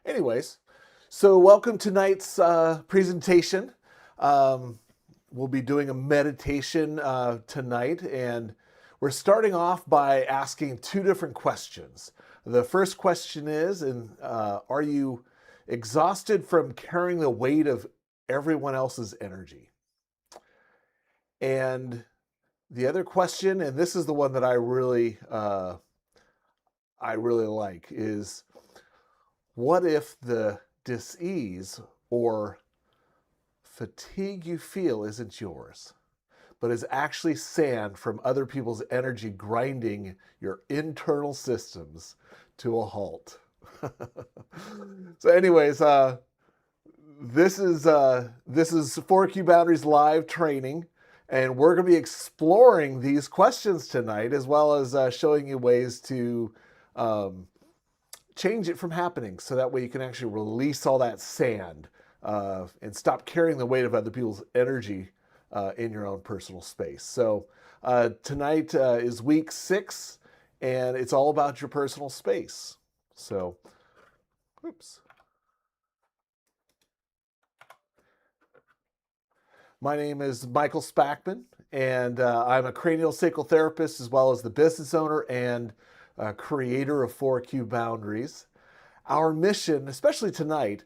Anyways, so welcome to tonight's presentation. Um, we'll be doing a meditation tonight, and we're starting off by asking two different questions. The first question is, are you exhausted from carrying the weight of everyone else's energy? And the other question, and this is the one that I really like, is what if the dis-ease or fatigue you feel isn't yours, but is actually sand from other people's energy grinding your internal systems to a halt? So, anyways, this is 4Q Boundaries live training, and we're going to be exploring these questions tonight, as well as showing you ways to um, change it from happening, so that way you can actually release all that sand and stop carrying the weight of other people's energy in your own personal space. So tonight is week 6, and it's all about your personal space. So, oops. My name is Michael Spackman, and I'm a cranial sacral therapist, as well as the business owner and creator of 4Q Boundaries. Our mission, especially tonight,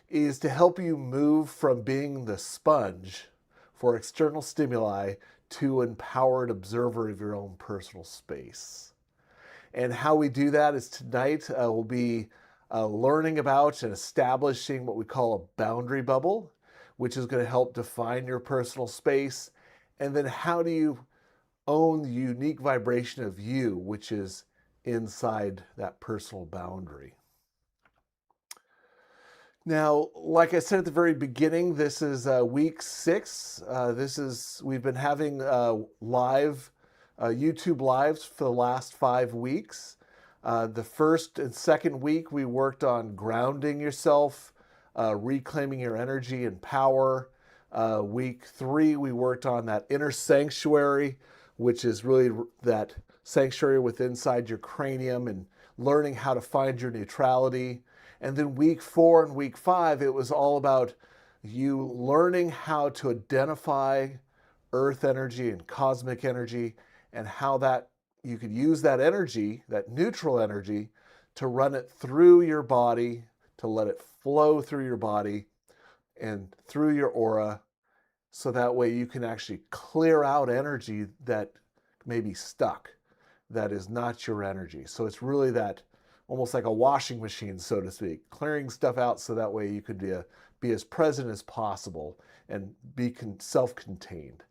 is to help you move from being the sponge for external stimuli to empowered observer of your own personal space. And how we do that is tonight we'll be learning about and establishing what we call a boundary bubble, which is going to help define your personal space. And then how do you own the unique vibration of you, which is inside that personal boundary. Now, like I said at the very beginning, this is week 6. We've been having live YouTube lives for the last 5 weeks. The first and second week, we worked on grounding yourself, reclaiming your energy and power. Week 3, we worked on that inner sanctuary, which is really that sanctuary within inside your cranium, and learning how to find your neutrality. And then week 4 and week 5, it was all about you learning how to identify earth energy and cosmic energy, and how that you could use that energy, that neutral energy, to run it through your body, to let it flow through your body and through your aura, so that way you can actually clear out energy that may be stuck, that is not your energy. So it's really that almost like a washing machine, so to speak, clearing stuff out so that way you could be as present as possible and be self-contained.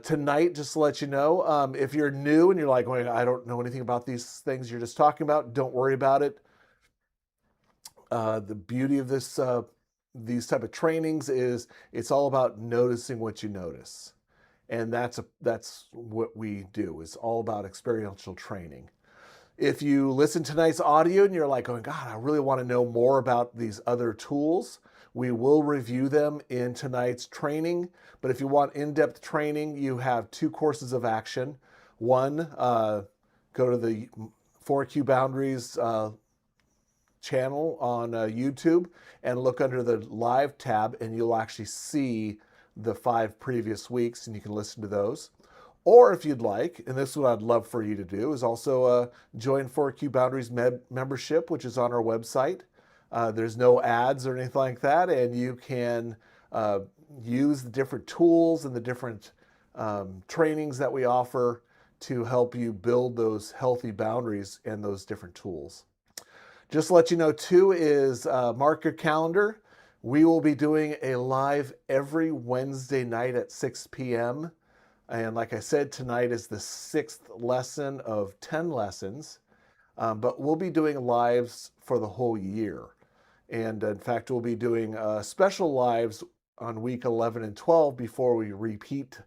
Tonight, just to let you know, if you're new and you're like, well, I don't know anything about these things you're just talking about, don't worry about it. The beauty of these type of trainings is it's all about noticing what you notice. And that's what we do. It's all about experiential training. If you listen to tonight's audio and you're like, going, God, I really want to know more about these other tools, we will review them in tonight's training. But if you want in-depth training, you have 2 courses of action. One, go to the 4Q Boundaries channel on YouTube and look under the live tab, and you'll actually see the 5 previous weeks, and you can listen to those. Or if you'd like, and this is what I'd love for you to do, is also join 4Q Boundaries membership, which is on our website. There's no ads or anything like that, and you can use the different tools and the different trainings that we offer to help you build those healthy boundaries and those different tools. Just to let you know, too, is mark your calendar. We will be doing a live every Wednesday night at 6 p.m. And like I said, tonight is the 6th lesson of 10 lessons, but we'll be doing lives for the whole year. And in fact, we'll be doing special lives on week 11 and 12 before we repeat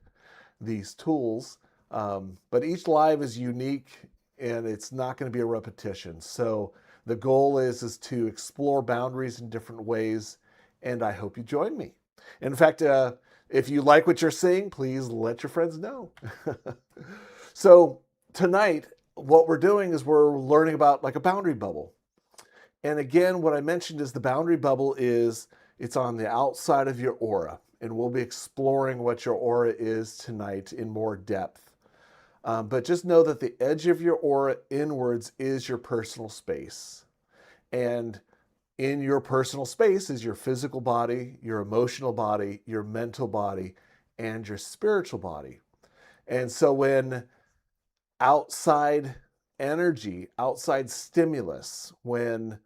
these tools. But each live is unique, and it's not going to be a repetition. So the goal is to explore boundaries in different ways, and I hope you join me. In fact, if you like what you're seeing, please let your friends know. So tonight, what we're doing is we're learning about like a boundary bubble. And again, what I mentioned is the boundary bubble it's on the outside of your aura. And we'll be exploring what your aura is tonight in more depth. But just know that the edge of your aura inwards is your personal space. And in your personal space is your physical body, your emotional body, your mental body, and your spiritual body. And so when outside energy, outside stimulus, when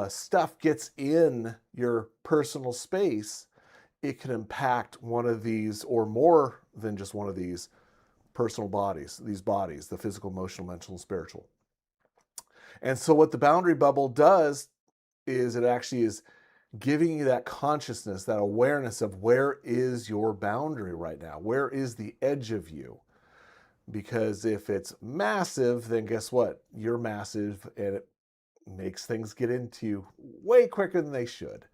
stuff gets in your personal space, it can impact one of these or more than just one of these personal bodies, the physical, emotional, mental, and spiritual. And so what the boundary bubble does is it actually is giving you that consciousness, that awareness of where is your boundary right now? Where is the edge of you? Because if it's massive, then guess what? You're massive and it makes things get into you way quicker than they should.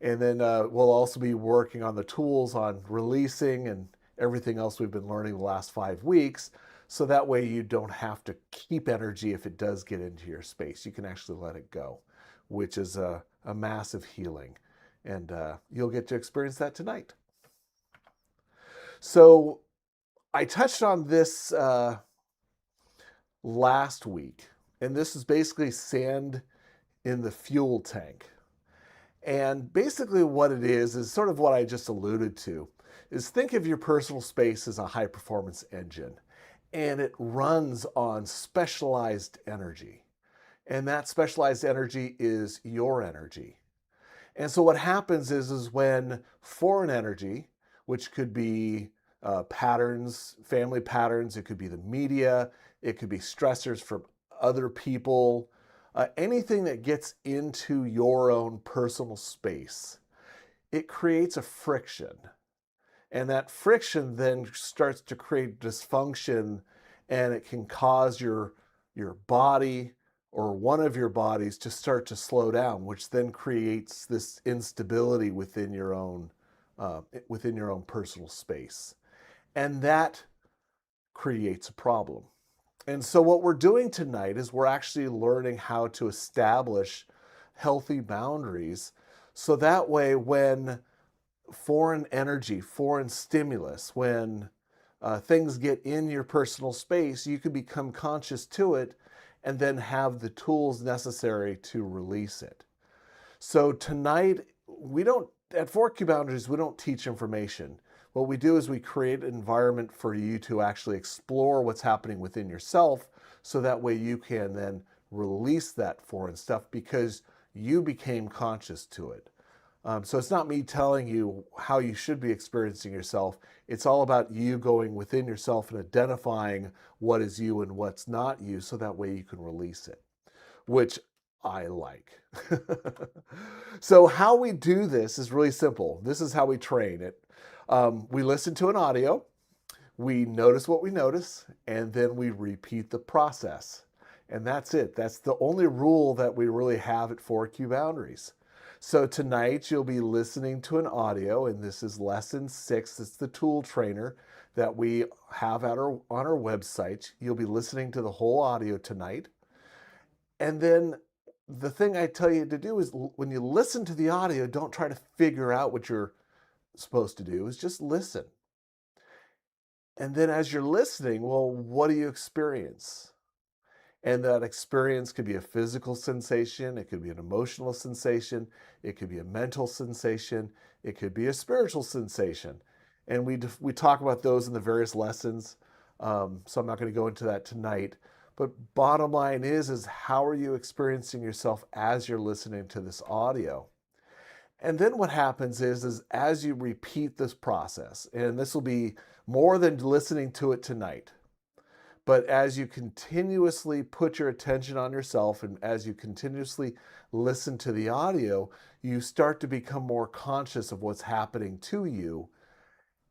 And then we'll also be working on the tools on releasing and everything else we've been learning the last 5 weeks. So that way you don't have to keep energy if it does get into your space. You can actually let it go, which is a massive healing. And you'll get to experience that tonight. So I touched on this last week, and this is basically sand in the fuel tank. And basically what it is sort of what I just alluded to, is think of your personal space as a high performance engine, and it runs on specialized energy. And that specialized energy is your energy. And so what happens is when foreign energy, which could be patterns, family patterns, it could be the media, it could be stressors from other people, anything that gets into your own personal space, it creates a friction. And that friction then starts to create dysfunction, and it can cause your body or one of your bodies to start to slow down, which then creates this instability within your own personal space. And that creates a problem. And so what we're doing tonight is we're actually learning how to establish healthy boundaries, so that way when foreign energy, foreign stimulus, when things get in your personal space, you can become conscious to it and then have the tools necessary to release it. So tonight, at 4Q Boundaries, we don't teach information. What we do is we create an environment for you to actually explore what's happening within yourself, so that way you can then release that foreign stuff because you became conscious to it. So it's not me telling you how you should be experiencing yourself. It's all about you going within yourself and identifying what is you and what's not you, so that way you can release it, which I like. So how we do this is really simple. This is how we train it. We listen to an audio, we notice what we notice, and then we repeat the process. And that's it. That's the only rule that we really have at 4Q Boundaries. So tonight you'll be listening to an audio, and this is lesson 6. It's the tool trainer that we have on our website. You'll be listening to the whole audio tonight. And then the thing I tell you to do is when you listen to the audio, don't try to figure out what you're supposed to do, is just listen. And then as you're listening, well, what do you experience? And that experience could be a physical sensation, it could be an emotional sensation, it could be a mental sensation, it could be a spiritual sensation. And we talk about those in the various lessons, so I'm not going to go into that tonight. But bottom line is how are you experiencing yourself as you're listening to this audio? And then what happens is as you repeat this process, and this will be more than listening to it tonight, but as you continuously put your attention on yourself and as you continuously listen to the audio, you start to become more conscious of what's happening to you.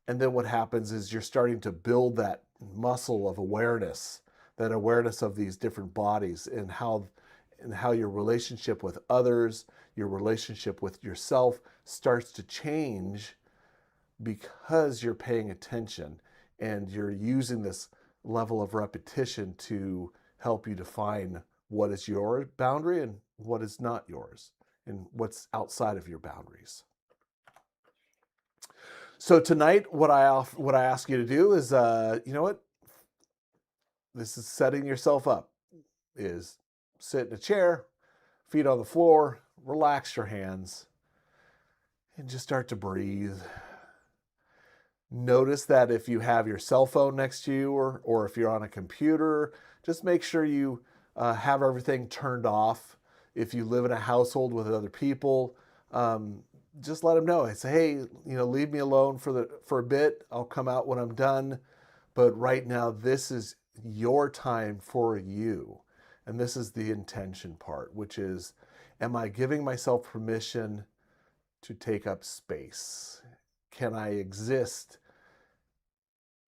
And then what happens is you're starting to build that muscle of awareness, that awareness of these different bodies and how your relationship with others, your relationship with yourself starts to change because you're paying attention and you're using this level of repetition to help you define what is your boundary and what is not yours, and what's outside of your boundaries. So tonight, what I ask you to do is, you know what? This is setting yourself up. Is sit in a chair, feet on the floor, relax your hands, and just start to breathe. Notice that if you have your cell phone next to you, or if you're on a computer, just make sure you have everything turned off. If you live in a household with other people, just let them know. Say, hey, leave me alone for a bit. I'll come out when I'm done. But right now, this is your time for you. And this is the intention part, which is, am I giving myself permission to take up space? Can I exist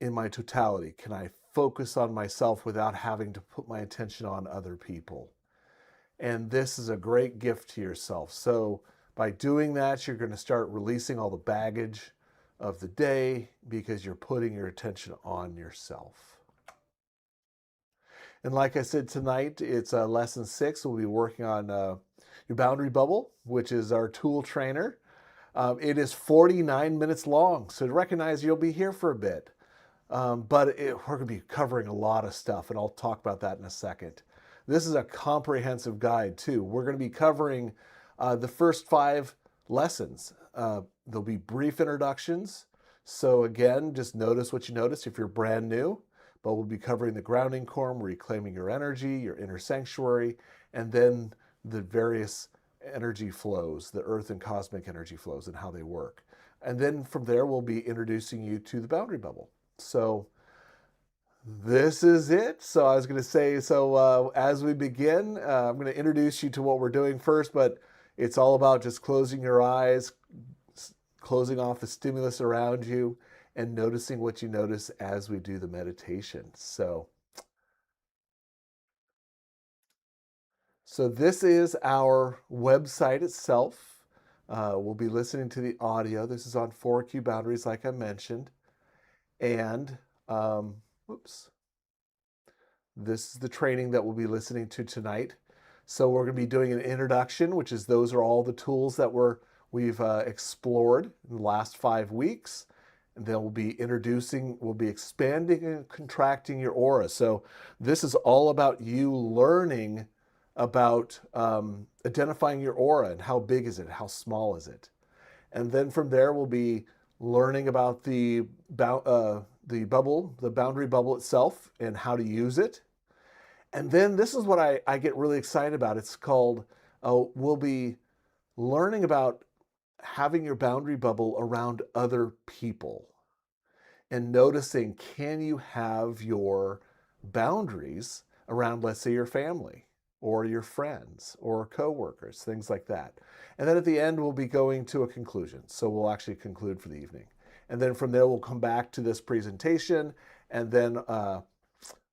in my totality? Can I focus on myself without having to put my attention on other people? And this is a great gift to yourself. So by doing that, you're going to start releasing all the baggage of the day because you're putting your attention on yourself. And like I said, tonight, it's lesson 6. We'll be working on your boundary bubble, which is our tool trainer. It is 49 minutes long, so recognize you'll be here for a bit. But we're going to be covering a lot of stuff, and I'll talk about that in a second. This is a comprehensive guide, too. We're going to be covering the first 5 lessons. There'll be brief introductions. So again, just notice what you notice if you're brand new. But we'll be covering the grounding form, reclaiming your energy, your inner sanctuary, and then the various energy flows, the earth and cosmic energy flows and how they work. And then from there, we'll be introducing you to the boundary bubble. So this is it. So I was going to say, as we begin, I'm going to introduce you to what we're doing first, but it's all about just closing your eyes, closing off the stimulus around you, and noticing what you notice as we do the meditation. So this is our website itself. We'll be listening to the audio. This is on 4Q Boundaries, like I mentioned. And, this is the training that we'll be listening to tonight. So we're going to be doing an introduction, which is those are all the tools that we've explored in the last 5 weeks. And then we'll be expanding and contracting your aura. So this is all about you learning about identifying your aura and how big is it, how small is it. And then from there, we'll be learning about the boundary bubble itself and how to use it. And then this is what I get really excited about. It's called, we'll be learning about having your boundary bubble around other people and noticing, can you have your boundaries around, let's say, your family or your friends or coworkers, things like that. And then at the end, we'll be going to a conclusion. So we'll actually conclude for the evening. And then from there, we'll come back to this presentation, and then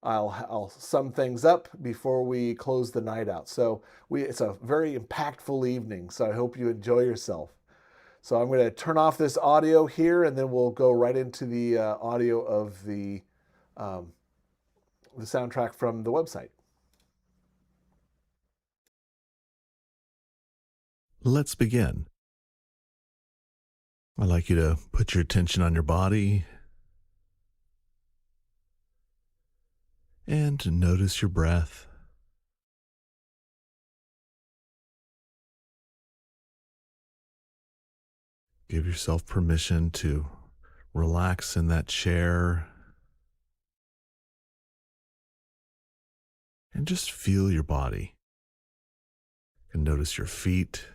I'll sum things up before we close the night out. So it's a very impactful evening, so I hope you enjoy yourself. So I'm going to turn off this audio here, and then we'll go right into the audio of the soundtrack from the website. Let's begin. I'd like you to put your attention on your body and notice your breath. Give yourself permission to relax in that chair and just feel your body. And notice your feet,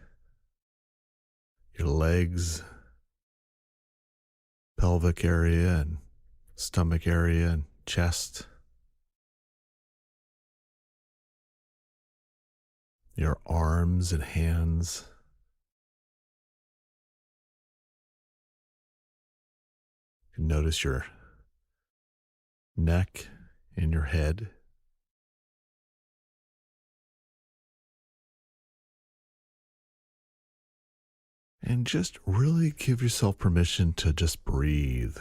your legs, pelvic area and stomach area and chest, your arms and hands. Notice your neck and your head. And just really give yourself permission to just breathe.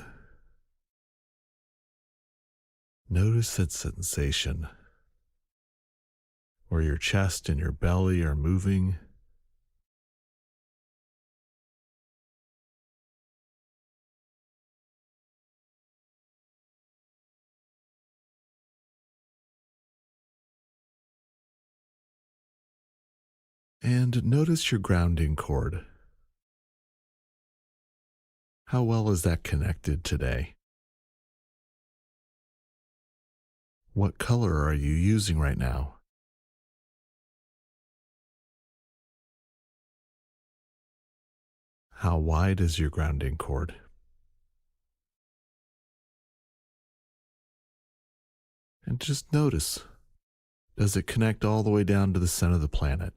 Notice that sensation or your chest and your belly are moving. And notice your grounding cord. How well is that connected today? What color are you using right now? How wide is your grounding cord? And just notice, does it connect all the way down to the center of the planet?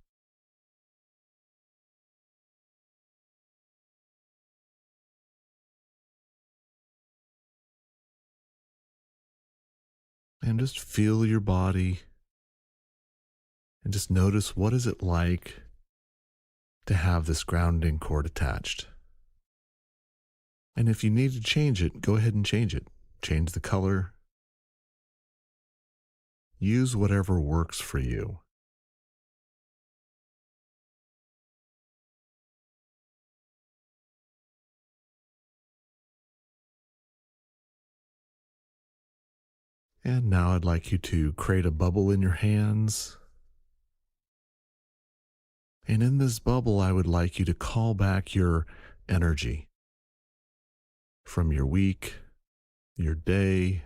And just feel your body and just notice, what is it like to have this grounding cord attached? And if you need to change it, go ahead and change it. Change the color. Use whatever works for you. And now I'd like you to create a bubble in your hands. And in this bubble, I would like you to call back your energy from your week, your day,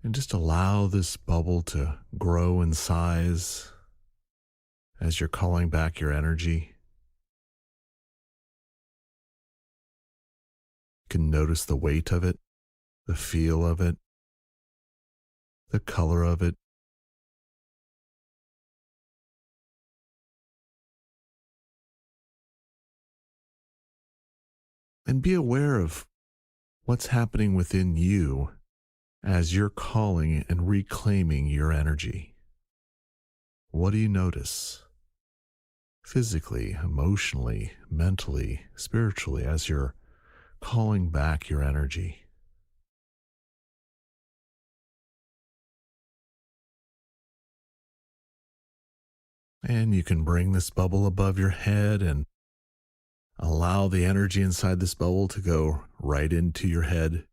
and just allow this bubble to grow in size as you're calling back your energy. You can notice the weight of it, the feel of it, the color of it. And be aware of what's happening within you as you're calling and reclaiming your energy. What do you notice? Physically, emotionally, mentally, spiritually, as you're calling back your energy. And you can bring this bubble above your head and allow the energy inside this bubble to go right into your head,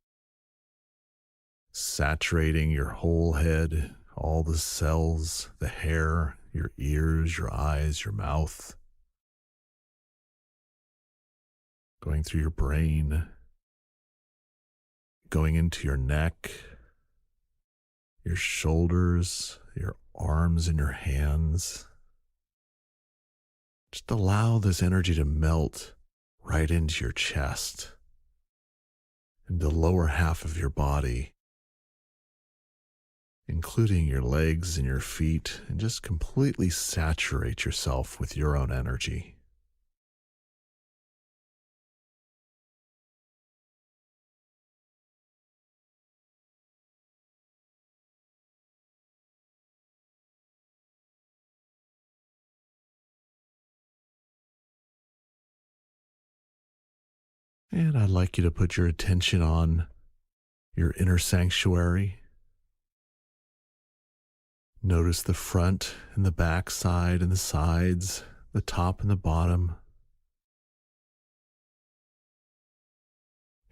saturating your whole head, all the cells, the hair, your ears, your eyes, your mouth, going through your brain, going into your neck, your shoulders, your arms, and your hands. Just allow this energy to melt right into your chest and the lower half of your body, including your legs and your feet, and just completely saturate yourself with your own energy. And I'd like you to put your attention on your inner sanctuary. Notice the front and the back side and the sides, the top and the bottom.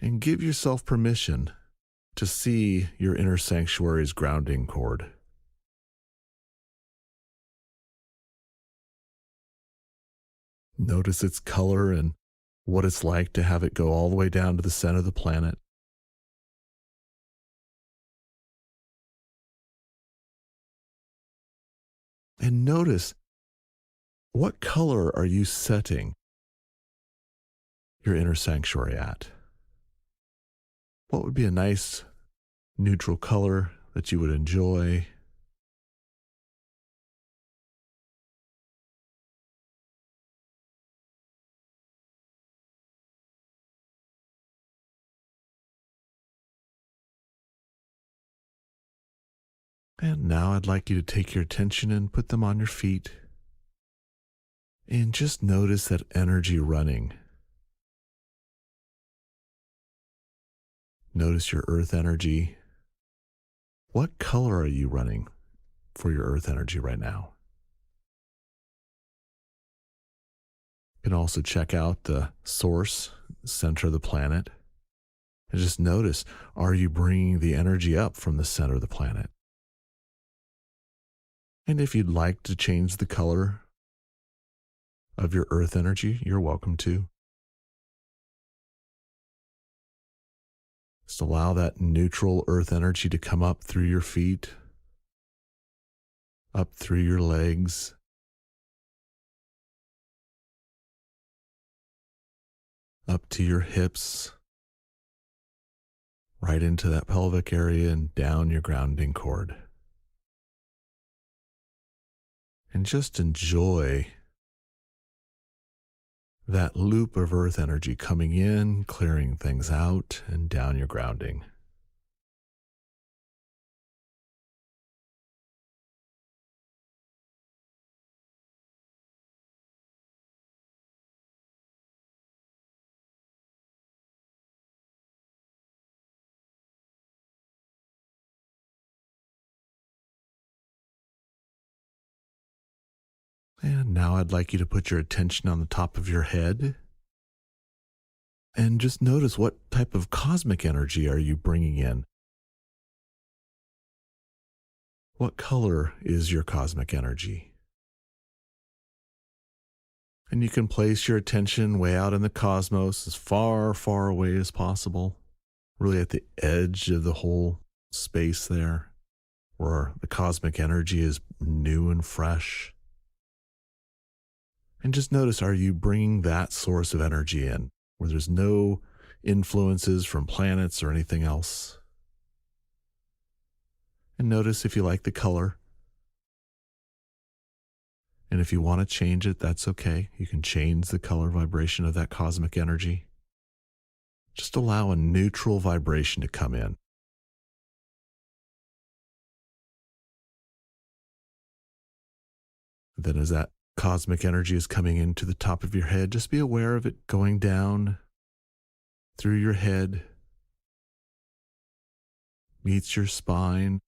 And give yourself permission to see your inner sanctuary's grounding cord. Notice its color and what it's like to have it go all the way down to the center of the planet. And notice, what color are you setting your inner sanctuary at? What would be a nice neutral color that you would enjoy? And now I'd like you to take your attention and put them on your feet. And just notice that energy running Notice your earth energy. What color are you running for your earth energy right now? You can also check out the source, center of the planet, and just notice, are you bringing the energy up from the center of the planet? And if you'd like to change the color of your earth energy, you're welcome to. Just allow that neutral earth energy to come up through your feet, up through your legs, up to your hips, right into that pelvic area and down your grounding cord. And just enjoy that loop of earth energy coming in, clearing things out, and down your grounding. And now I'd like you to put your attention on the top of your head and just notice, what type of cosmic energy are you bringing in? What color is your cosmic energy? And you can place your attention way out in the cosmos, as far, far away as possible, really at the edge of the whole space there, where the cosmic energy is new and fresh. And just notice, are you bringing that source of energy in, where there's no influences from planets or anything else? And notice if you like the color. And if you want to change it, that's okay. You can change the color vibration of that cosmic energy. Just allow a neutral vibration to come in. Then as that cosmic energy is coming into the top of your head, just be aware of it going down through your head, meets your spine,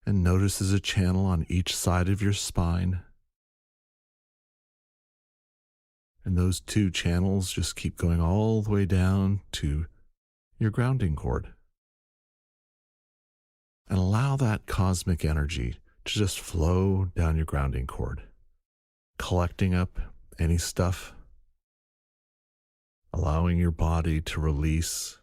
and notice there's a channel on each side of your spine. And those two channels just keep going all the way down to your grounding cord. And allow that cosmic energy to just flow down your grounding cord, collecting up any stuff, allowing your body to release.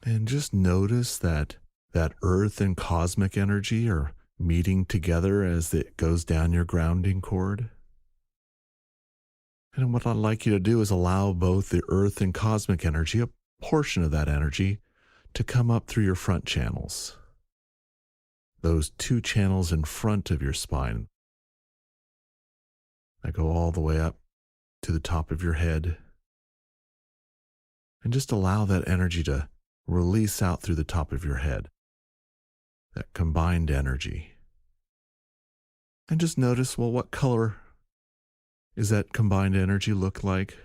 And just notice that earth and cosmic energy are meeting together as it goes down your grounding cord. And what I'd like you to do is allow both the earth and cosmic energy, a portion of that energy, to come up through your front channels. Those two channels in front of your spine that go all the way up to the top of your head. And just allow that energy to release out through the top of your head. That combined energy. And just notice, well, what color is that combined energy look like?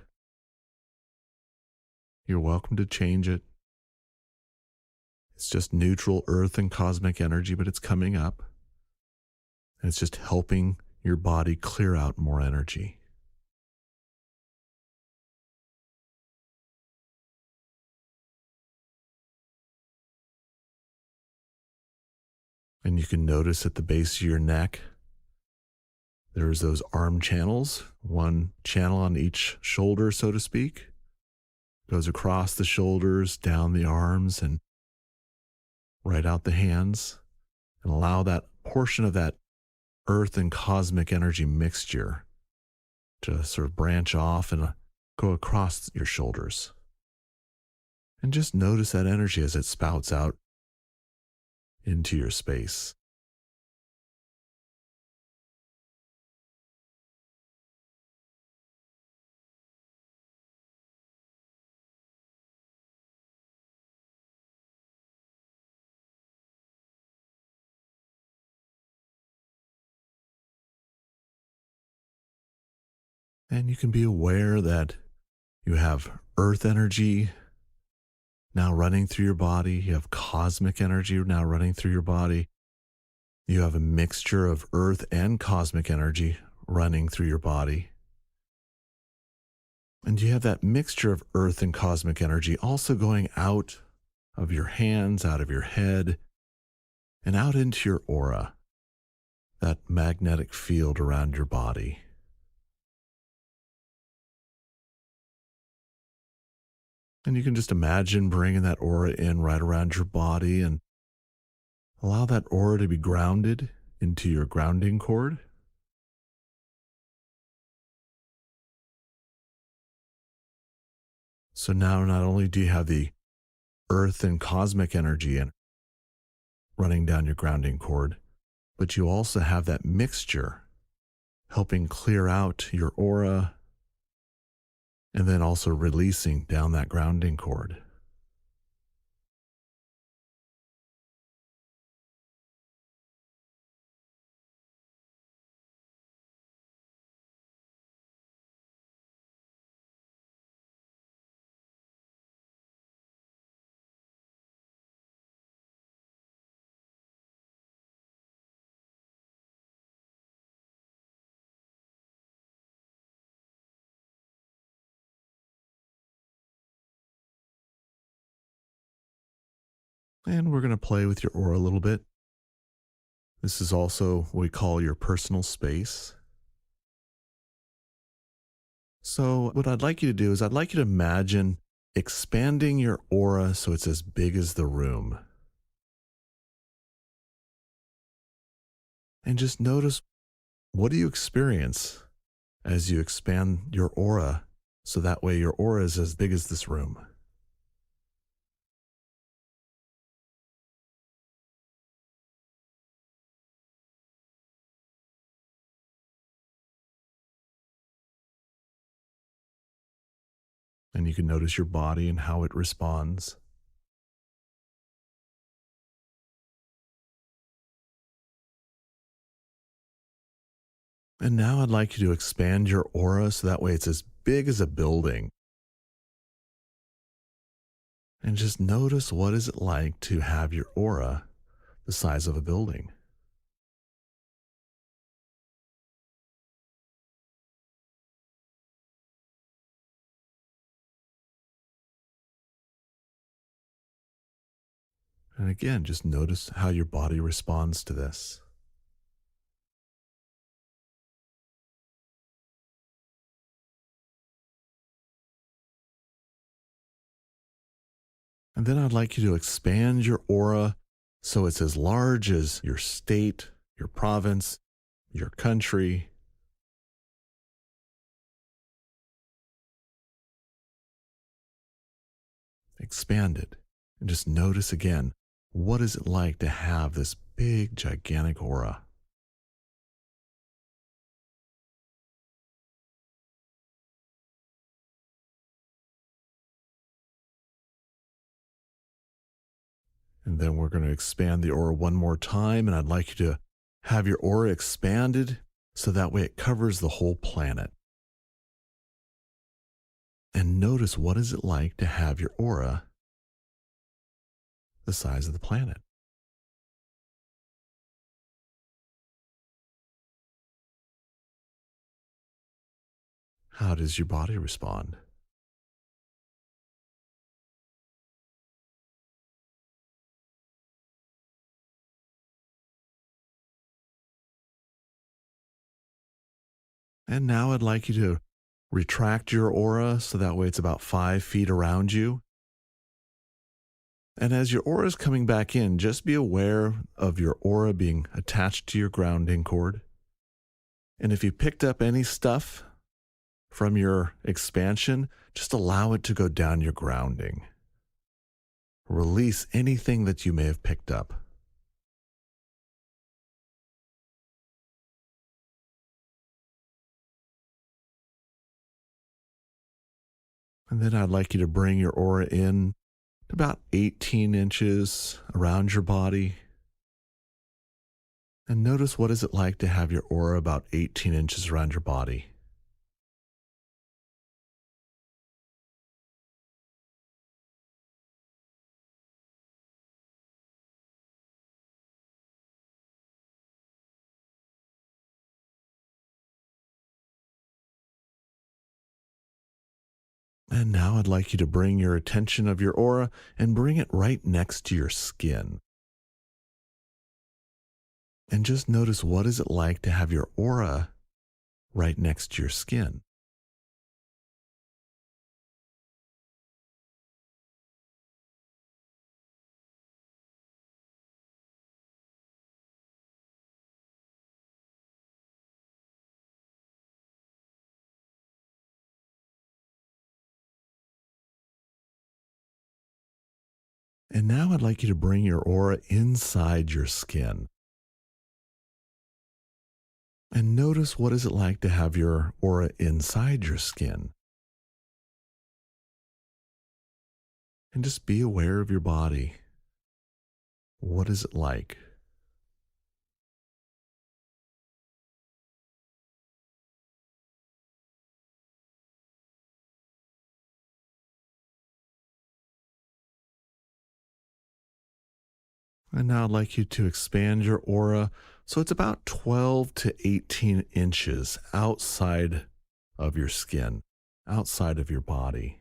You're welcome to change it. It's just neutral earth and cosmic energy, but it's coming up. And it's just helping your body clear out more energy. And you can notice at the base of your neck, there's those arm channels, one channel on each shoulder, so to speak, goes across the shoulders, down the arms, and right out the hands, and allow that portion of that earth and cosmic energy mixture to sort of branch off and go across your shoulders. And just notice that energy as it spouts out into your space. And you can be aware that you have earth energy now running through your body. You have cosmic energy now running through your body. You have a mixture of earth and cosmic energy running through your body. And you have that mixture of earth and cosmic energy also going out of your hands, out of your head, and out into your aura, that magnetic field around your body. And you can just imagine bringing that aura in right around your body and allow that aura to be grounded into your grounding cord. So now not only do you have the earth and cosmic energy running down your grounding cord, but you also have that mixture helping clear out your aura and then also releasing down that grounding cord. And we're going to play with your aura a little bit. This is also what we call your personal space. So, what I'd like you to do is, I'd like you to imagine expanding your aura so it's as big as the room. And just notice, what do you experience as you expand your aura so that way your aura is as big as this room? And you can notice your body and how it responds. And now I'd like you to expand your aura so that way it's as big as a building. And just notice, what is it like to have your aura the size of a building? And again, just notice how your body responds to this. And then I'd like you to expand your aura so it's as large as your state, your province, your country. Expand it and just notice again, what is it like to have this big, gigantic aura? And then we're going to expand the aura one more time. And I'd like you to have your aura expanded so that way it covers the whole planet. And notice, what is it like to have your aura the size of the planet? How does your body respond? And now I'd like you to retract your aura so that way it's about 5 feet around you. And as your aura is coming back in, just be aware of your aura being attached to your grounding cord. And if you picked up any stuff from your expansion, just allow it to go down your grounding. Release anything that you may have picked up. And then I'd like you to bring your aura in to about 18 inches around your body. And notice, what is it like to have your aura about 18 inches around your body? And now I'd like you to bring your attention of your aura and bring it right next to your skin. And just notice, what is it like to have your aura right next to your skin? And now I'd like you to bring your aura inside your skin. And notice, what is it like to have your aura inside your skin? And just be aware of your body. What is it like? And now I'd like you to expand your aura so it's about 12 to 18 inches outside of your skin, outside of your body.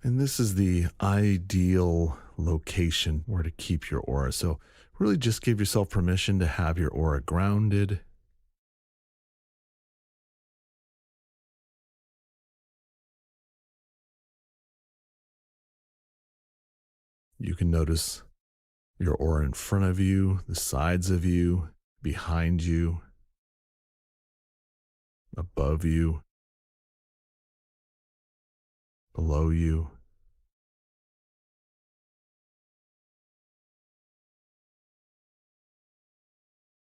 And this is the ideal location where to keep your aura. So really just give yourself permission to have your aura grounded. You can notice your aura in front of you, the sides of you, behind you, above you, below you.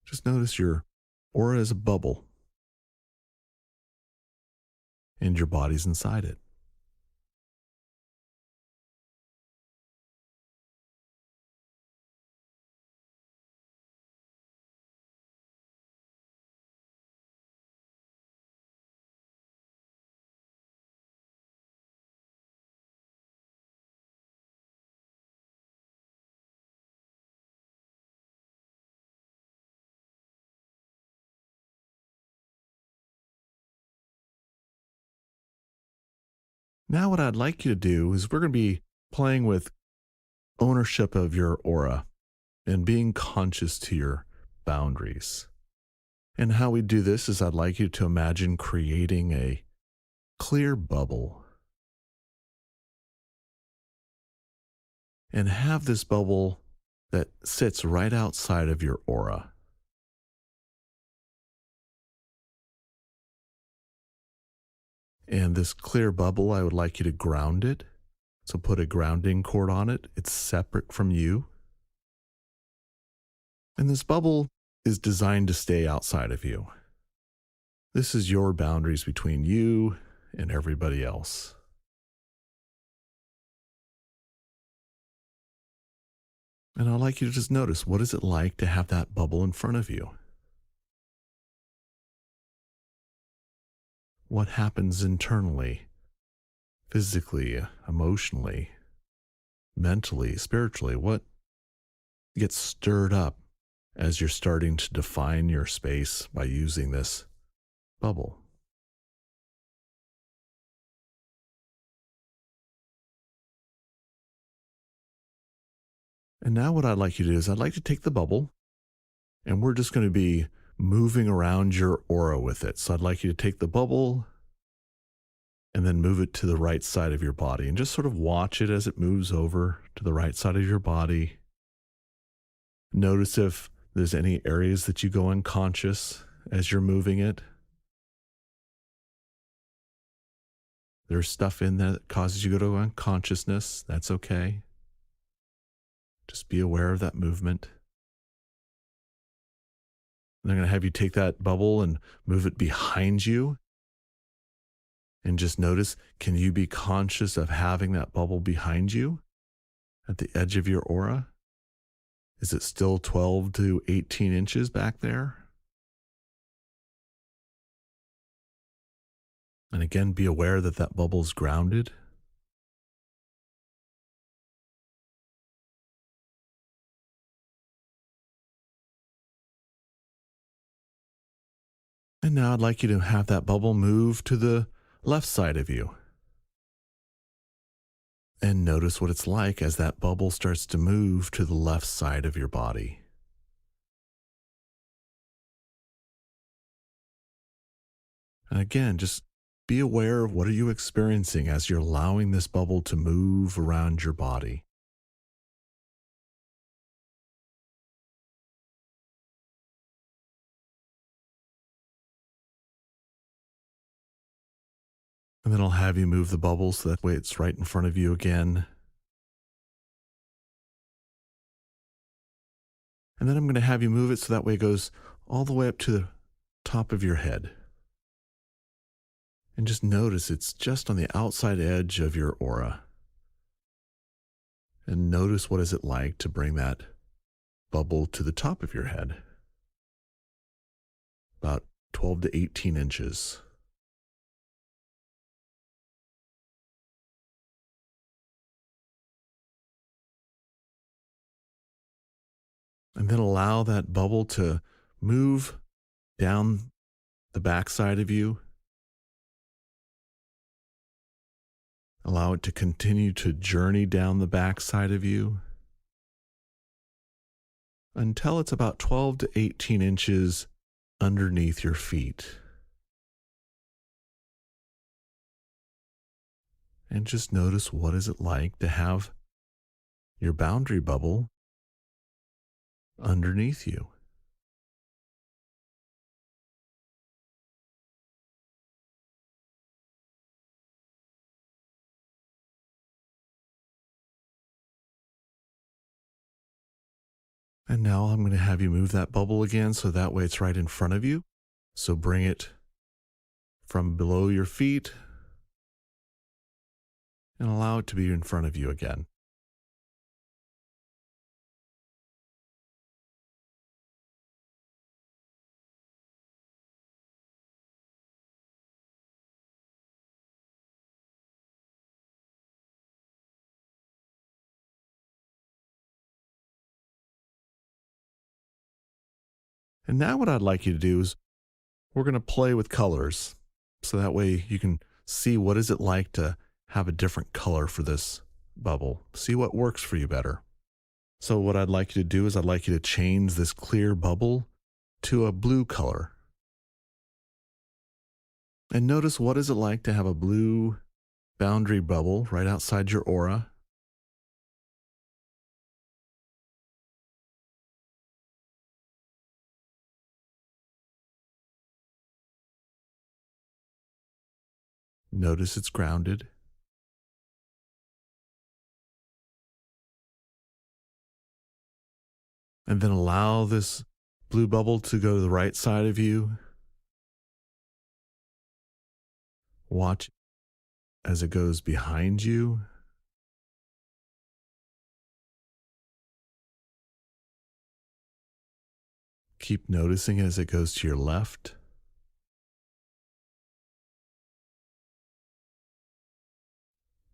Just notice your aura is a bubble and your body's inside it. Now, what I'd like you to do is we're going to be playing with ownership of your aura and being conscious to your boundaries. And how we do this is, I'd like you to imagine creating a clear bubble and have this bubble that sits right outside of your aura. And this clear bubble, I would like you to ground it. So put a grounding cord on it. It's separate from you. And this bubble is designed to stay outside of you. This is your boundaries between you and everybody else. And I'd like you to just notice, what is it like to have that bubble in front of you? What happens internally, physically, emotionally, mentally, spiritually? What gets stirred up as you're starting to define your space by using this bubble? And now what I'd like you to do is, I'd like to take the bubble and we're just going to be moving around your aura with it. So I'd like you to take the bubble and then move it to the right side of your body and just sort of watch it as it moves over to the right side of your body. Notice if there's any areas that you go unconscious as you're moving it. There's stuff in there that causes you to go to unconsciousness. That's okay. Just be aware of that movement. And I'm going to have you take that bubble and move it behind you. And just notice, can you be conscious of having that bubble behind you at the edge of your aura? Is it still 12 to 18 inches back there? And again, be aware that that bubble's grounded. And now I'd like you to have that bubble move to the left side of you. And notice what it's like as that bubble starts to move to the left side of your body. And again, just be aware of what are you experiencing as you're allowing this bubble to move around your body. And then I'll have you move the bubble so that way it's right in front of you again. And then I'm going to have you move it so that way it goes all the way up to the top of your head. And just notice it's just on the outside edge of your aura. And notice what is it like to bring that bubble to the top of your head. About 12 to 18 inches. And then allow that bubble to move down the backside of you. Allow it to continue to journey down the backside of you until it's about 12 to 18 inches underneath your feet. And just notice what is it like to have your boundary bubble underneath you. And now I'm going to have you move that bubble again so that way it's right in front of you. So bring it from below your feet and allow it to be in front of you again. And now what I'd like you to do is we're going to play with colors. So that way you can see what is it like to have a different color for this bubble. See what works for you better. So what I'd like you to do is I'd like you to change this clear bubble to a blue color. And notice what is it like to have a blue boundary bubble right outside your aura. Notice it's grounded. And then allow this blue bubble to go to the right side of you. Watch as it goes behind you. Keep noticing as it goes to your left.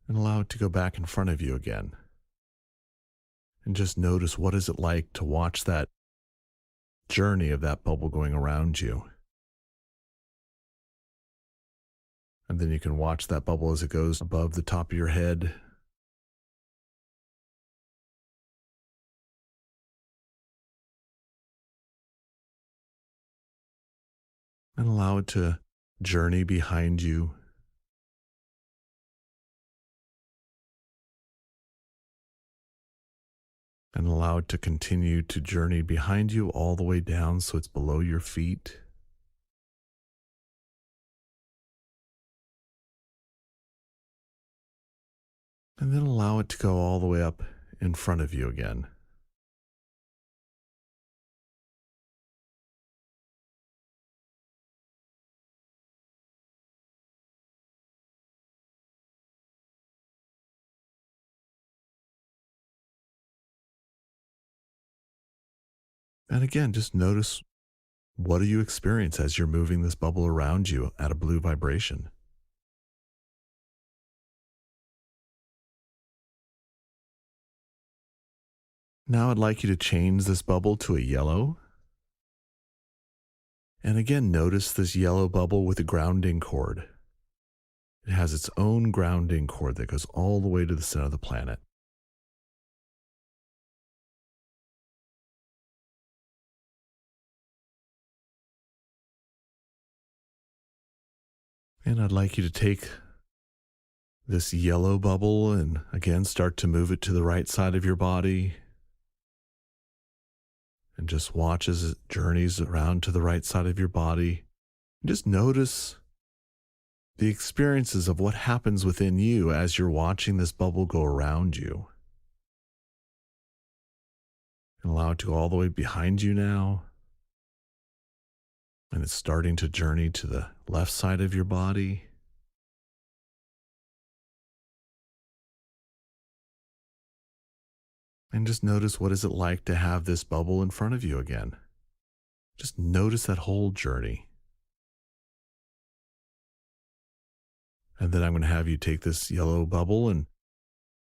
And allow it to go back in front of you again. And just notice what is it like to watch that journey of that bubble going around you. And then you can watch that bubble as it goes above the top of your head. And allow it to journey behind you. And allow it to continue to journey behind you all the way down so it's below your feet. And then allow it to go all the way up in front of you again. And again, just notice what do you experience as you're moving this bubble around you at a blue vibration. Now I'd like you to change this bubble to a yellow. And again, notice this yellow bubble with a grounding cord. It has its own grounding cord that goes all the way to the center of the planet. And I'd like you to take this yellow bubble and again start to move it to the right side of your body. And just watch as it journeys around to the right side of your body. Just notice the experiences of what happens within you as you're watching this bubble go around you. And allow it to go all the way behind you now. And it's starting to journey to the left side of your body. And just notice, what is it like to have this bubble in front of you again? Just notice that whole journey. And then I'm going to have you take this yellow bubble and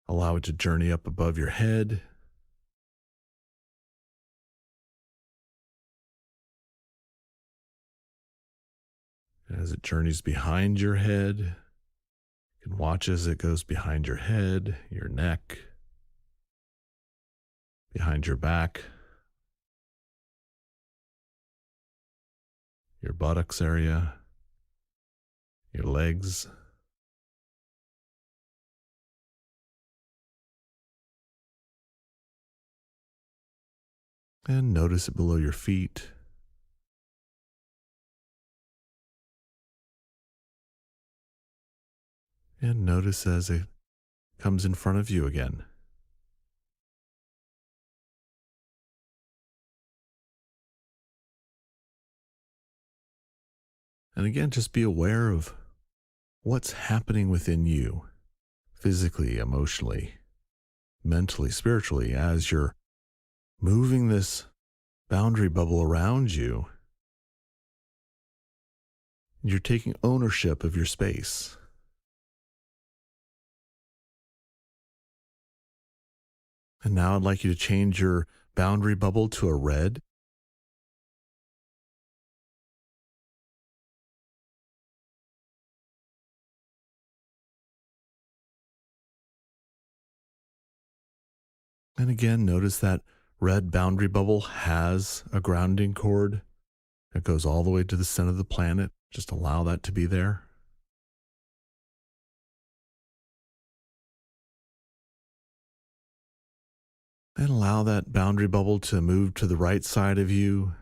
allow it to journey up above your head. As it journeys behind your head, you can watch as it goes behind your head, your neck, behind your back, your buttocks area, your legs. And notice it below your feet. And notice as it comes in front of you again. And again, just be aware of what's happening within you, physically, emotionally, mentally, spiritually, as you're moving this boundary bubble around you. You're taking ownership of your space. And now I'd like you to change your boundary bubble to a red. And again, notice that red boundary bubble has a grounding cord that goes all the way to the center of the planet. Just allow that to be there. And allow that boundary bubble to move to the right side of you.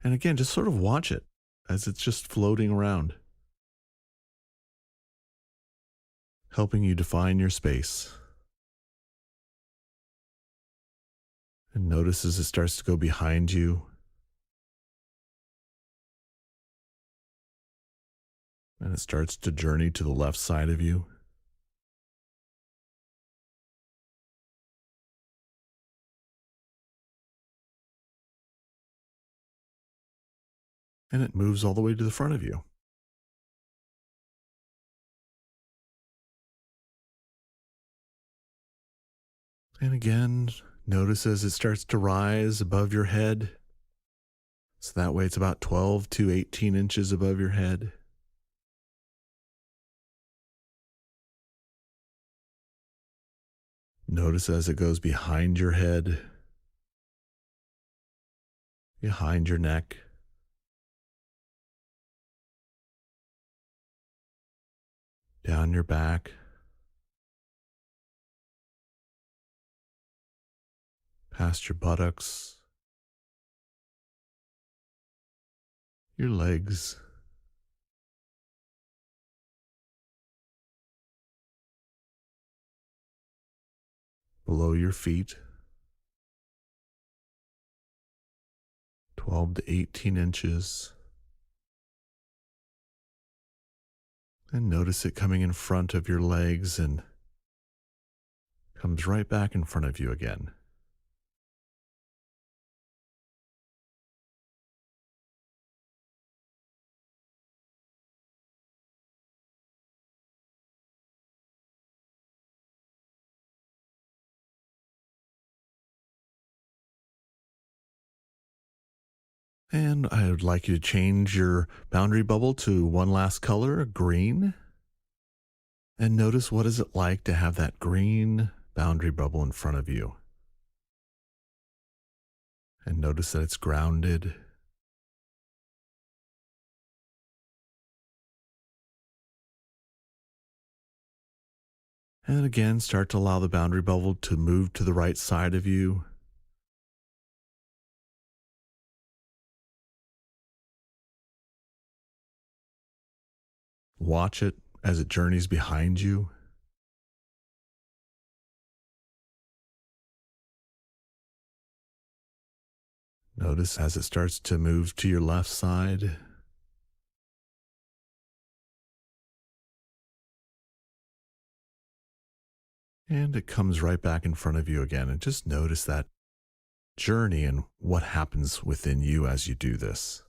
And again, just sort of watch it as it's just floating around, helping you define your space. And notice as it starts to go behind you. And it starts to journey to the left side of you. And it moves all the way to the front of you. And again, notice as it starts to rise above your head. So that way it's about 12 to 18 inches above your head. Notice as it goes behind your head, behind your neck, down your back, past your buttocks, your legs, below your feet, 12 to 18 inches. And notice it coming in front of your legs and comes right back in front of you again. And I would like you to change your boundary bubble to one last color, green. And notice, what is it like to have that green boundary bubble in front of you? And notice that it's grounded. And again, start to allow the boundary bubble to move to the right side of you. Watch it as it journeys behind you. Notice as it starts to move to your left side. And it comes right back in front of you again. And just notice that journey and what happens within you as you do this.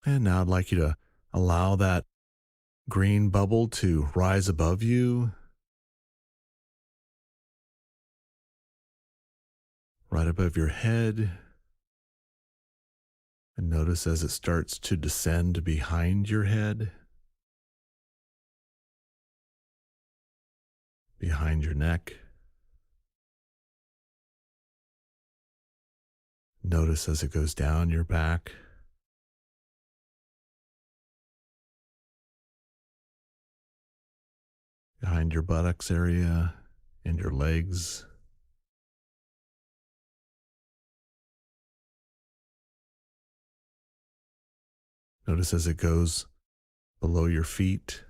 And now I'd like you to allow that green bubble to rise above you, right above your head. And notice as it starts to descend behind your head, behind your neck. Notice as it goes down your back, behind your buttocks area and your legs. Notice as it goes below your feet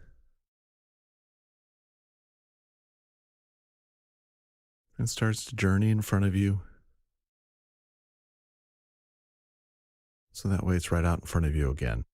and starts to journey in front of you. So that way it's right out in front of you again.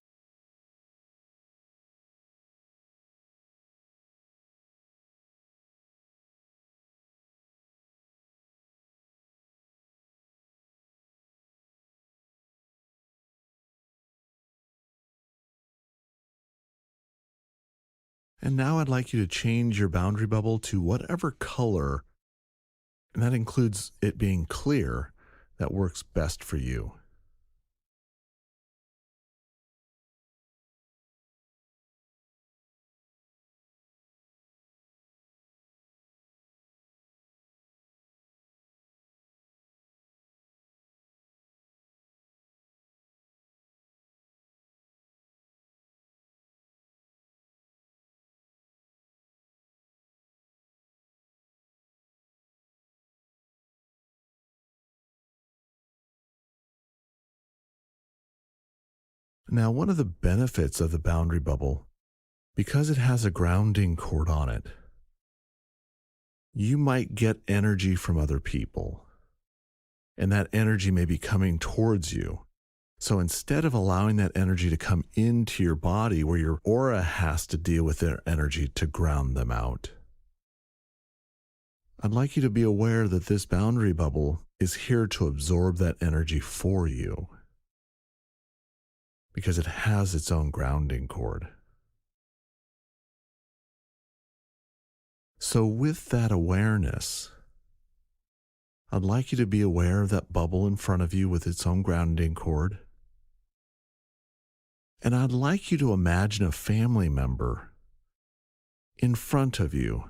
And now I'd like you to change your boundary bubble to whatever color, and that includes it being clear, that works best for you. Now, one of the benefits of the boundary bubble, because it has a grounding cord on it, you might get energy from other people, and that energy may be coming towards you. So instead of allowing that energy to come into your body where your aura has to deal with their energy to ground them out, I'd like you to be aware that this boundary bubble is here to absorb that energy for you, because it has its own grounding cord. So with that awareness, I'd like you to be aware of that bubble in front of you with its own grounding cord. And I'd like you to imagine a family member in front of you.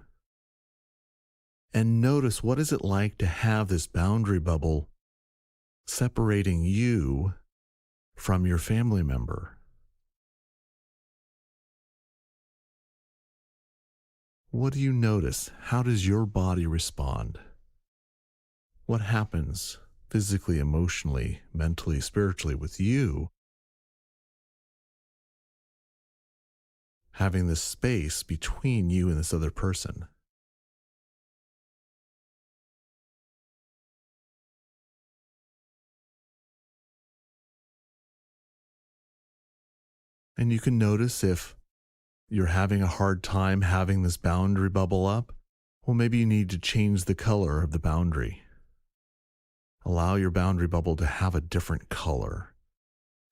And notice, what is it like to have this boundary bubble separating you from your family member? What do you notice? How does your body respond? What happens physically, emotionally, mentally, spiritually with you having this space between you and this other person? And you can notice if you're having a hard time having this boundary bubble up, well, maybe you need to change the color of the boundary. Allow your boundary bubble to have a different color.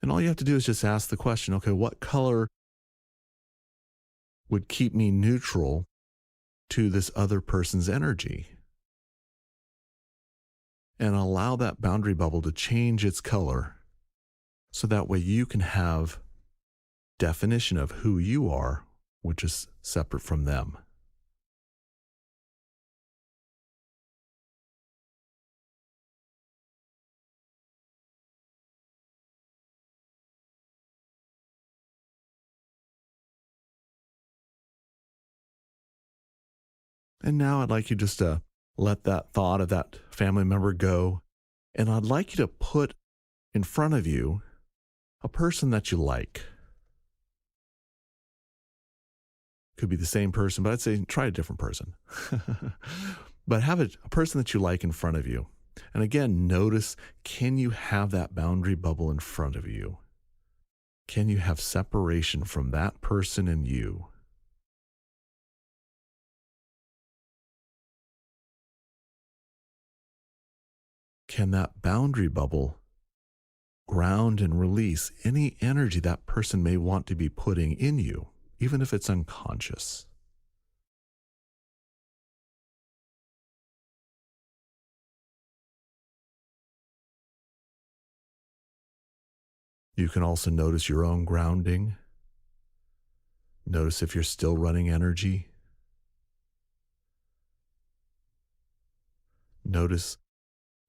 And all you have to do is just ask the question, okay, what color would keep me neutral to this other person's energy? and allow that boundary bubble to change its color so that way you can have definition of who you are, which is separate from them. And now I'd like you just to let that thought of that family member go. And I'd like you to put in front of you a person that you like. Could be the same person, but I'd say try a different person. But have a person that you like in front of you. And again, notice, can you have that boundary bubble in front of you? Can you have separation from that person and you? Can that boundary bubble ground and release any energy that person may want to be putting in you, even if it's unconscious? You can also notice your own grounding. Notice if you're still running energy. Notice,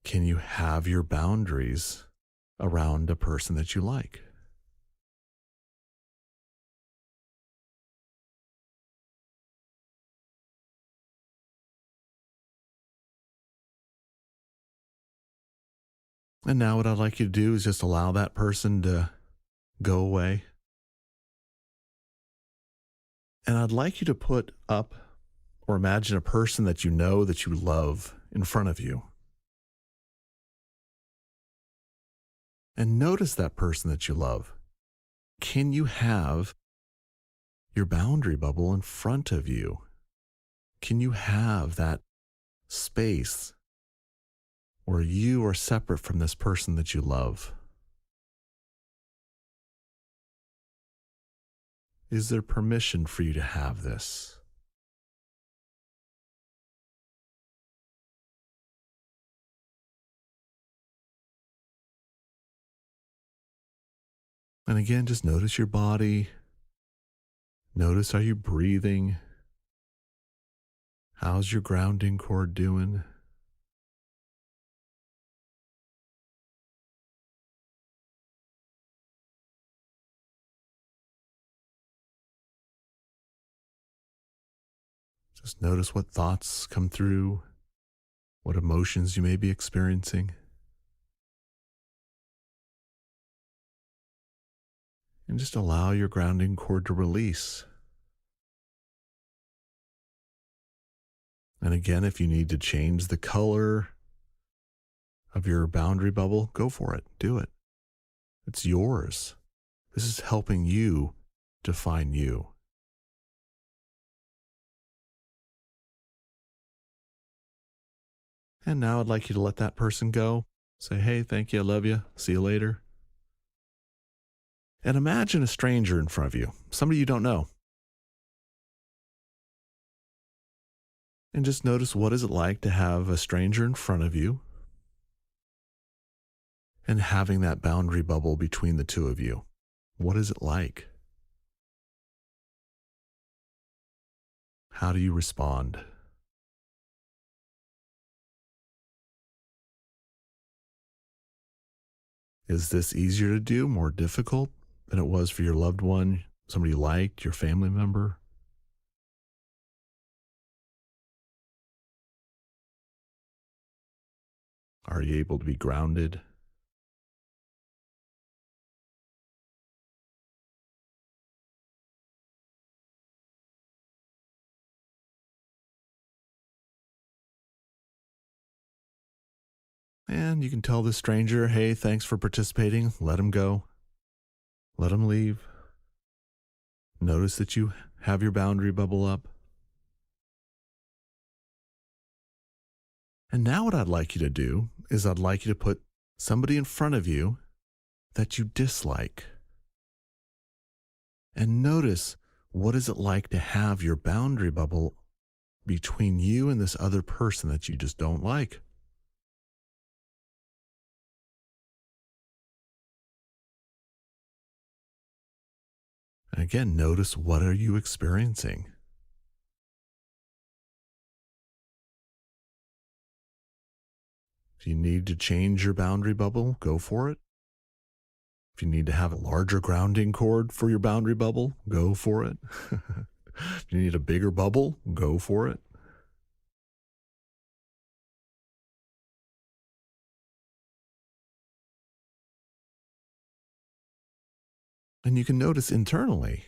can you have your boundaries around a person that you like? And now what I'd like you to do is just allow that person to go away. And I'd like you to put up or imagine a person that you know that you love in front of you. And notice that person that you love. Can you have your boundary bubble in front of you? Can you have that space where you are separate from this person that you love? Is there permission for you to have this? And again, just notice your body. Notice, are you breathing? How's your grounding cord doing? Just notice what thoughts come through, what emotions you may be experiencing. And just allow your grounding cord to release. And again, if you need to change the color of your boundary bubble, go for it. Do it. It's yours. This is helping you define you. And now I'd like you to let that person go. Say, hey, thank you, I love you, see you later. And imagine a stranger in front of you, somebody you don't know. And just notice, what is it like to have a stranger in front of you and having that boundary bubble between the two of you? What is it like? How do you respond? Is this easier to do, more difficult than it was for your loved one, somebody you liked, your family member? Are you able to be grounded? And you can tell the stranger, hey, thanks for participating. Let him go. Let him leave. Notice that you have your boundary bubble up. And now what I'd like you to do is I'd like you to put somebody in front of you that you dislike. And notice, what is it like to have your boundary bubble between you and this other person that you just don't like? And again, notice, what are you experiencing? If you need to change your boundary bubble, go for it. If you need to have a larger grounding cord for your boundary bubble, go for it. If you need a bigger bubble, go for it. And you can notice internally,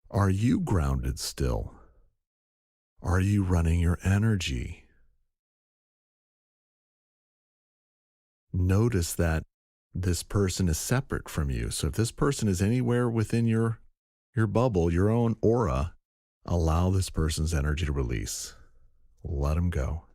are you grounded still? Are you running your energy? Notice that this person is separate from you. So if this person is anywhere within your bubble, your own aura, allow this person's energy to release. Let them go.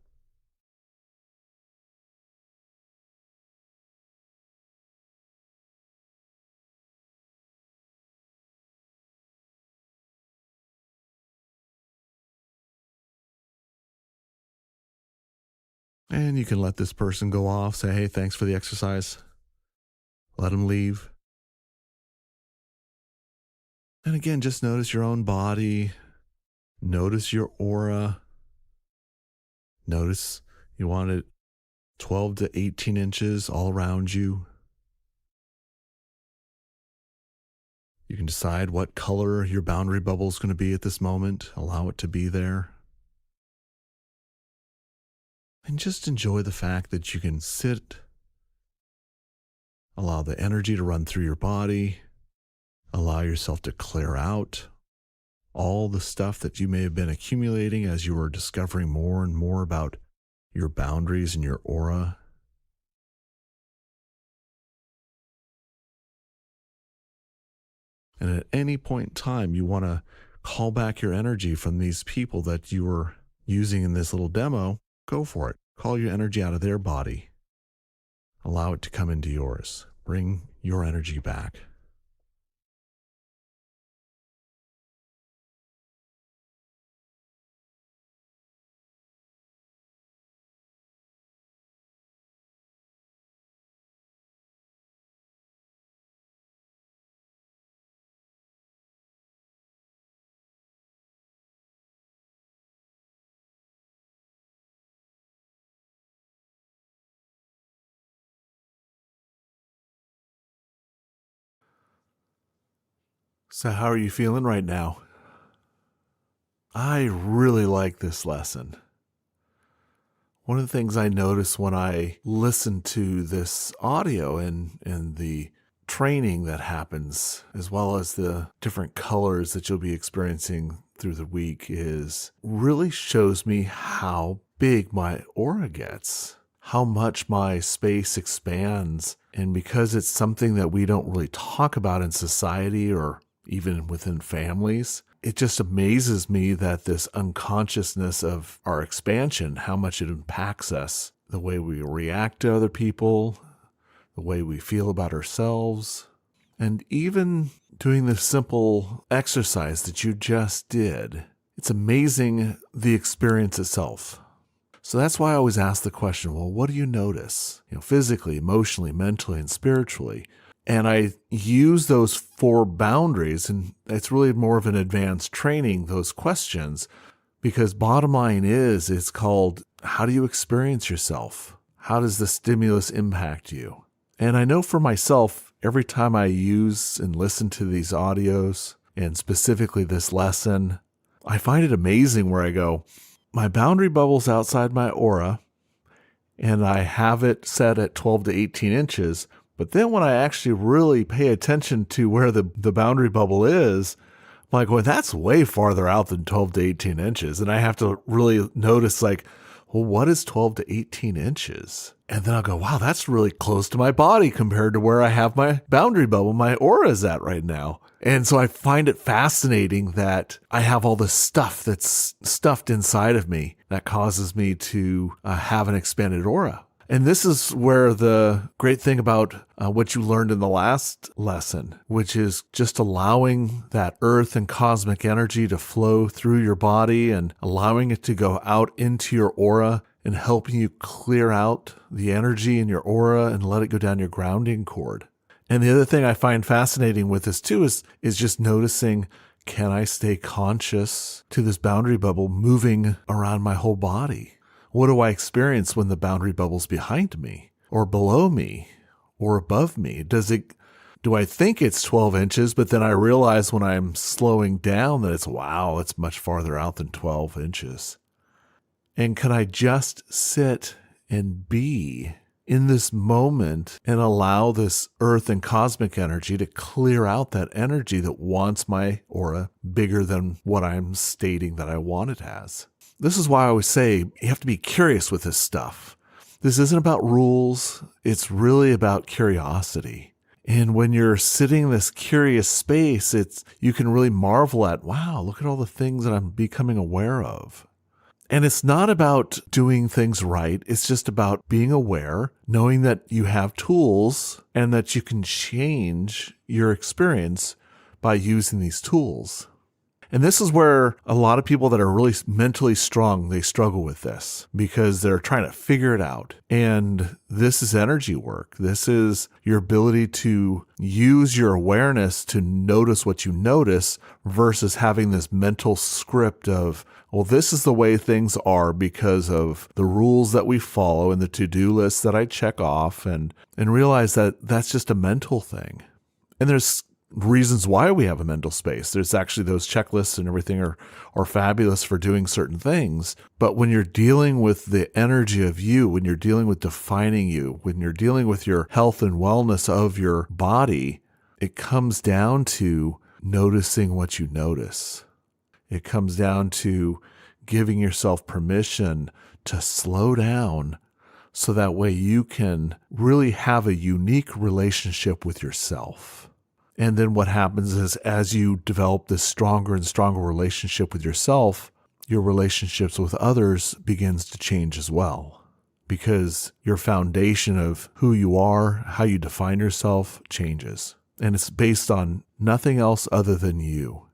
And you can let this person go off, say, hey, thanks for the exercise. Let them leave. And again, just notice your own body. Notice your aura. Notice you want it 12 to 18 inches all around you. You can decide what color your boundary bubble is going to be at this moment. Allow it to be there. And just enjoy the fact that you can sit, allow the energy to run through your body, allow yourself to clear out all the stuff that you may have been accumulating as you were discovering more and more about your boundaries and your aura. And at any point in time, you want to call back your energy from these people that you were using in this little demo, go for it. Call your energy out of their body. Allow it to come into yours. Bring your energy back. So how are you feeling right now? I really like this lesson. One of the things I notice when I listen to this audio and the training that happens, as well as the different colors that you'll be experiencing through the week, is really shows me how big my aura gets, how much my space expands. And because it's something that we don't really talk about in society or even within families, it just amazes me that this unconsciousness of our expansion, how much it impacts us, the way we react to other people, the way we feel about ourselves, and even doing this simple exercise that you just did. It's amazing the experience itself. So that's why I always ask the question, well, what do you notice? Physically, emotionally, mentally, and spiritually. And I use those 4 boundaries, and it's really more of an advanced training, those questions, because bottom line is, it's called, how do you experience yourself? How does the stimulus impact you? And I know for myself, every time I use and listen to these audios, and specifically this lesson, I find it amazing where I go, my boundary bubble's outside my aura, and I have it set at 12 to 18 inches, but then when I actually really pay attention to where the boundary bubble is, I'm like, well, that's way farther out than 12 to 18 inches. And I have to really notice, like, well, what is 12 to 18 inches? And then I'll go, wow, that's really close to my body compared to where I have my boundary bubble, my aura is at right now. And so I find it fascinating that I have all this stuff that's stuffed inside of me that causes me to have an expanded aura. And this is where the great thing about what you learned in the last lesson, which is just allowing that earth and cosmic energy to flow through your body and allowing it to go out into your aura and helping you clear out the energy in your aura and let it go down your grounding cord. And the other thing I find fascinating with this too is just noticing, can I stay conscious to this boundary bubble moving around my whole body? What do I experience when the boundary bubble's behind me or below me or above me? Do I think it's 12 inches, but then I realize when I'm slowing down that it's much farther out than 12 inches. And can I just sit and be in this moment and allow this earth and cosmic energy to clear out that energy that wants my aura bigger than what I'm stating that I want it as? This is why I always say you have to be curious with this stuff. This isn't about rules. It's really about curiosity. And when you're sitting in this curious space, you can really marvel at, wow, look at all the things that I'm becoming aware of. And it's not about doing things right. It's just about being aware, knowing that you have tools and that you can change your experience by using these tools. And this is where a lot of people that are really mentally strong, they struggle with this because they're trying to figure it out. And this is energy work. This is your ability to use your awareness to notice what you notice versus having this mental script of, well, this is the way things are because of the rules that we follow and the to-do lists that I check off, and realize that that's just a mental thing. And there's reasons why we have a mental space. There's actually those checklists and everything are fabulous for doing certain things. But when you're dealing with the energy of you, when you're dealing with defining you, when you're dealing with your health and wellness of your body, it comes down to noticing what you notice. It comes down to giving yourself permission to slow down so that way you can really have a unique relationship with yourself. And then what happens is as you develop this stronger and stronger relationship with yourself, your relationships with others begins to change as well. Because your foundation of who you are, how you define yourself changes. And it's based on nothing else other than you.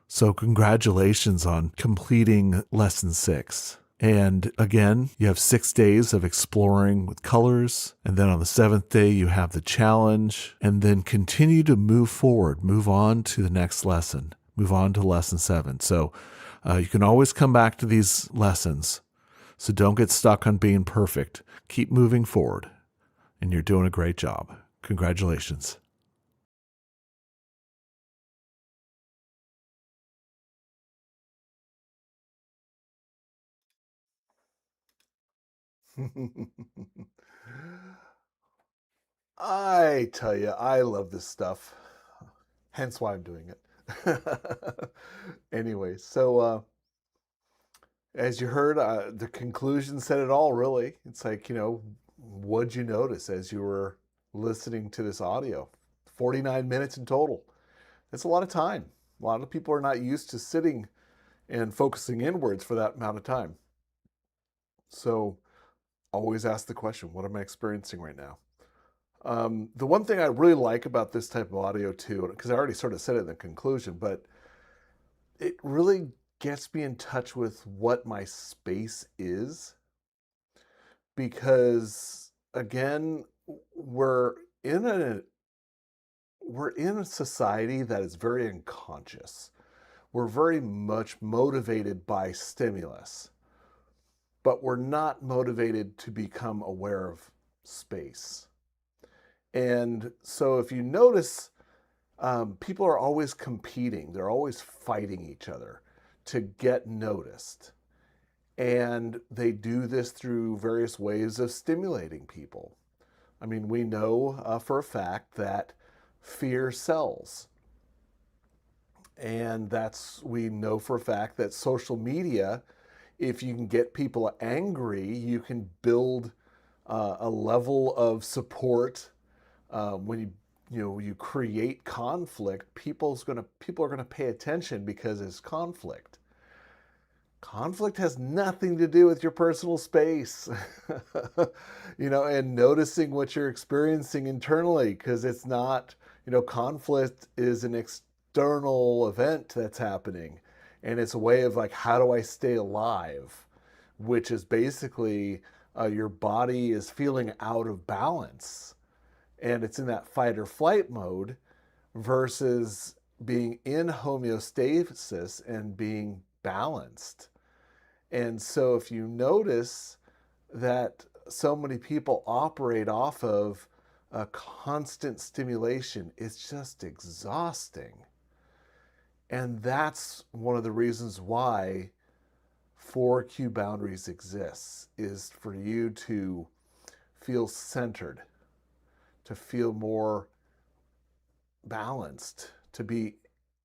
So congratulations on completing lesson 6. And again, you have 6 days of exploring with colors. And then on the 7th day, you have the challenge. And then continue to move forward, move on to the next lesson, move on to lesson 7. So you can always come back to these lessons. So don't get stuck on being perfect. Keep moving forward. And you're doing a great job. Congratulations. I tell you, I love this stuff. Hence why I'm doing it. Anyway, so as you heard, the conclusion said it all, really. It's like, what'd you notice as you were listening to this audio? 49 minutes in total. That's a lot of time. A lot of people are not used to sitting and focusing inwards for that amount of time. So always ask the question, what am I experiencing right now? The one thing I really like about this type of audio too, because I already sort of said it in the conclusion, but it really gets me in touch with what my space is. Because again, we're in a society that is very unconscious. We're very much motivated by stimulus, but we're not motivated to become aware of space. And so if you notice, people are always competing. They're always fighting each other to get noticed. And they do this through various ways of stimulating people. I mean, we know for a fact that fear sells. And we know for a fact that social media, if you can get people angry, you can build a level of support. When you create conflict, people are gonna pay attention because it's conflict. Conflict has nothing to do with your personal space, and noticing what you're experiencing internally, because it's not, conflict is an external event that's happening. And it's a way of like, how do I stay alive? Which is basically your body is feeling out of balance. and it's in that fight or flight mode versus being in homeostasis and being balanced. And so if you notice that so many people operate off of a constant stimulation, it's just exhausting. And that's one of the reasons why 4Q boundaries exists, is for you to feel centered, to feel more balanced, to be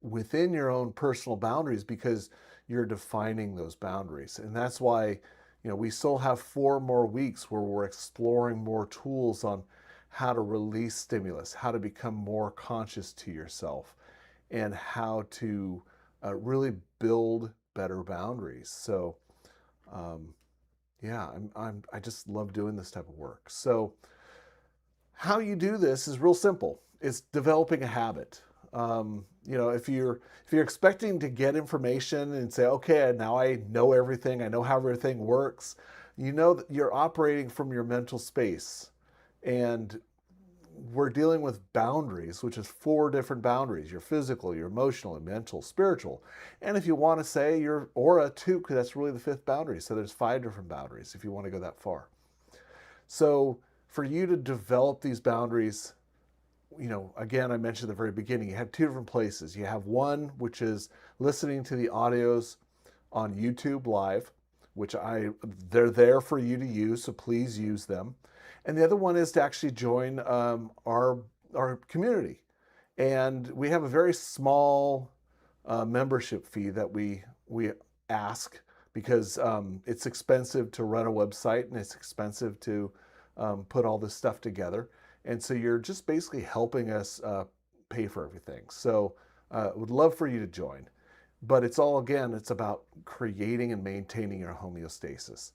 within your own personal boundaries because you're defining those boundaries. And that's why, we still have 4 more weeks where we're exploring more tools on how to release stimulus, how to become more conscious to yourself, and how to really build better boundaries. So, yeah, I just love doing this type of work. So, how you do this is real simple. It's developing a habit. If you're expecting to get information and say, okay, now I know everything, I know how everything works, you know that you're operating from your mental space, and we're dealing with boundaries, which is 4 different boundaries: your physical, your emotional, your mental, spiritual. And if you want to say your aura too, because that's really the 5th boundary. So there's 5 different boundaries if you want to go that far. So for you to develop these boundaries, again, I mentioned at the very beginning, you have 2 different places. You have one, which is listening to the audios on YouTube Live, which they're there for you to use, so please use them. And the other one is to actually join our community. And we have a very small membership fee that we ask, because it's expensive to run a website and it's expensive to put all this stuff together. And so you're just basically helping us pay for everything. So would love for you to join. But it's about creating and maintaining your homeostasis.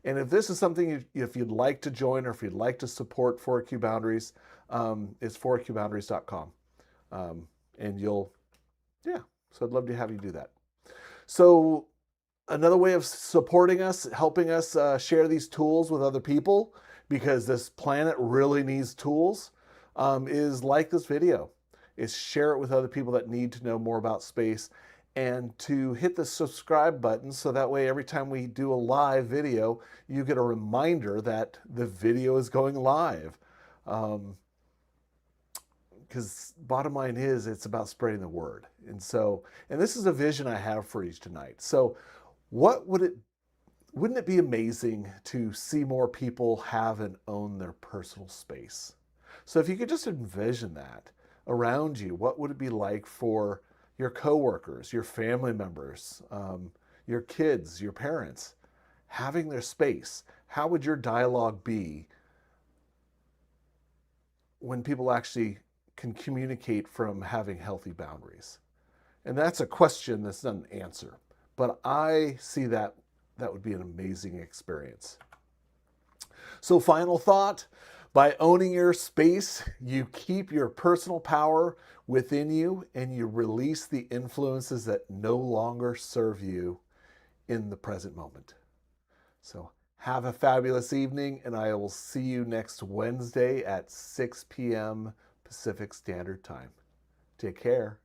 And if this is something, if you'd like to join, or if you'd like to support 4Q Boundaries, it's 4qboundaries.com. And so I'd love to have you do that. So another way of supporting us, helping us share these tools with other people, because this planet really needs tools, is like this video, is share it with other people that need to know more about space, and to hit the subscribe button, so that way every time we do a live video, you get a reminder that the video is going live. Because bottom line is, it's about spreading the word. And this is a vision I have for each tonight. So wouldn't it be amazing to see more people have and own their personal space? So if you could just envision that around you, what would it be like for your coworkers, your family members, your kids, your parents, having their space? How would your dialogue be when people actually can communicate from having healthy boundaries? And that's a question that's not an answer, but I see that would be an amazing experience. So final thought: by owning your space, you keep your personal power within you, and you release the influences that no longer serve you in the present moment. So have a fabulous evening, and I will see you next Wednesday at 6 p.m. Pacific Standard Time. Take care.